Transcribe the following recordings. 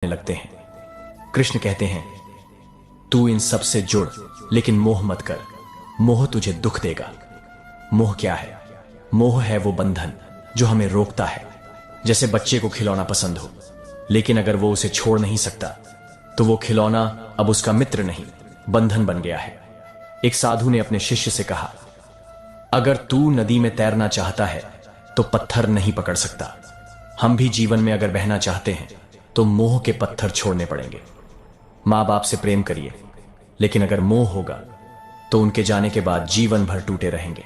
लगते हैं। कृष्ण कहते हैं, तू इन सब से जुड़, लेकिन मोह मत कर। मोह तुझे दुख देगा। मोह क्या है? मोह है वो बंधन जो हमें रोकता है। जैसे बच्चे को खिलौना पसंद हो, लेकिन अगर वो उसे छोड़ नहीं सकता तो वो खिलौना अब उसका मित्र नहीं, बंधन बन गया है। एक साधु ने अपने शिष्य से कहा, अगर तू नदी में तैरना चाहता है तो पत्थर नहीं पकड़ सकता। हम भी जीवन में अगर बहना चाहते हैं तो मोह के पत्थर छोड़ने पड़ेंगे। मां बाप से प्रेम करिए, लेकिन अगर मोह होगा तो उनके जाने के बाद जीवन भर टूटे रहेंगे।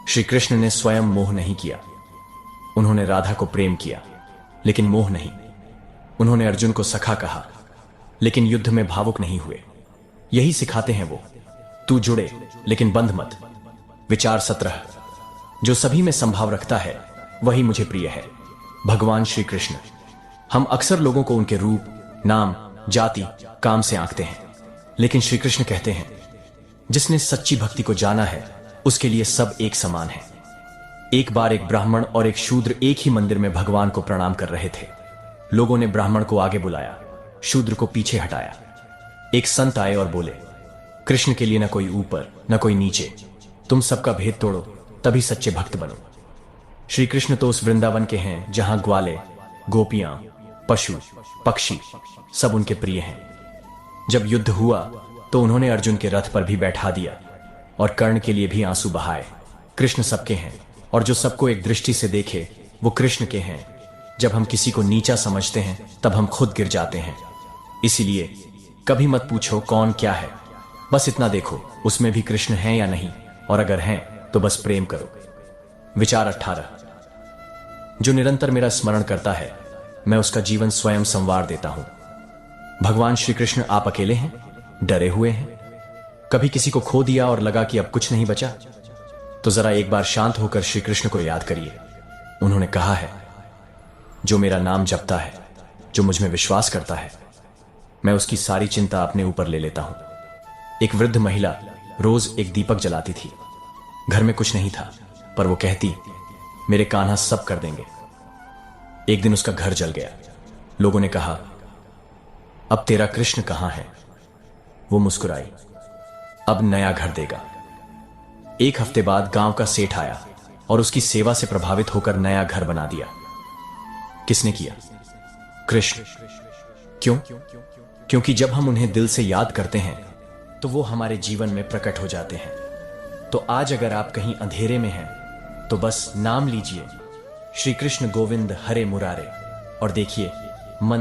श्री कृष्ण ने स्वयं मोह नहीं किया। उन्होंने राधा को प्रेम किया, लेकिन मोह नहीं। उन्होंने अर्जुन को सखा कहा, लेकिन युद्ध में भावुक नहीं हुए। यही सिखाते हैं वो। तू जुड़े, लेकिन बंध मत। विचार 17। जो सभी में संभाव रखता है वही मुझे प्रिय है। भगवान श्री कृष्ण। हम अक्सर लोगों को उनके रूप, नाम, जाति, काम से आंकते हैं, लेकिन श्री कृष्ण कहते हैं, जिसने सच्ची भक्ति को जाना है उसके लिए सब एक समान है। एक बार एक ब्राह्मण और एक शूद्र एक ही मंदिर में भगवान को प्रणाम कर रहे थे। लोगों ने ब्राह्मण को आगे बुलाया, शूद्र को पीछे हटाया। एक संत आए और बोले, कृष्ण के लिए न कोई ऊपर न कोई नीचे, तुम सबका भेद तोड़ो, तभी सच्चे भक्त बनो। श्री कृष्ण तो उस वृंदावन के हैं जहां ग्वाले, गोपियां, पशु, पक्षी सब उनके प्रिय हैं। जब युद्ध हुआ तो उन्होंने अर्जुन के रथ पर भी बैठा दिया और कर्ण के लिए भी आंसू बहाए। कृष्ण सबके हैं, और जो सबको एक दृष्टि से देखे वो कृष्ण के हैं। जब हम किसी को नीचा समझते हैं तब हम खुद गिर जाते हैं। इसीलिए कभी मत पूछो कौन क्या है, बस इतना देखो उसमें भी कृष्ण है या नहीं, और अगर हैं तो बस प्रेम करो। विचार 18। जो निरंतर मेरा स्मरण करता है मैं उसका जीवन स्वयं संवार देता हूं। भगवान श्री कृष्ण आप अकेले हैं, डरे हुए हैं? कभी किसी को खो दिया और लगा कि अब कुछ नहीं बचा? तो जरा एक बार शांत होकर श्री कृष्ण को याद करिए। उन्होंने कहा है, जो मेरा नाम जपता है, जो मुझ में विश्वास करता है, मैं उसकी सारी चिंता अपने ऊपर ले लेता हूं। एक वृद्ध महिला रोज एक दीपक जलाती थी। घर में कुछ नहीं था, पर वो कहती, मेरे कान्हा सब कर देंगे। एक दिन उसका घर जल गया। लोगों ने कहा, अब तेरा कृष्ण कहां है? वो मुस्कुराई, अब नया घर देगा। एक हफ्ते बाद गांव का सेठ आया और उसकी सेवा से प्रभावित होकर नया घर बना दिया। किसने किया? कृष्ण। क्यों? क्योंकि जब हम उन्हें दिल से याद करते हैं तो वो हमारे जीवन में प्रकट हो जाते हैं। तो आज अगर आप कहीं अंधेरे में हैं तो बस नाम लीजिए, श्री कृष्ण गोविंद हरे मुरारे, और देखिए मन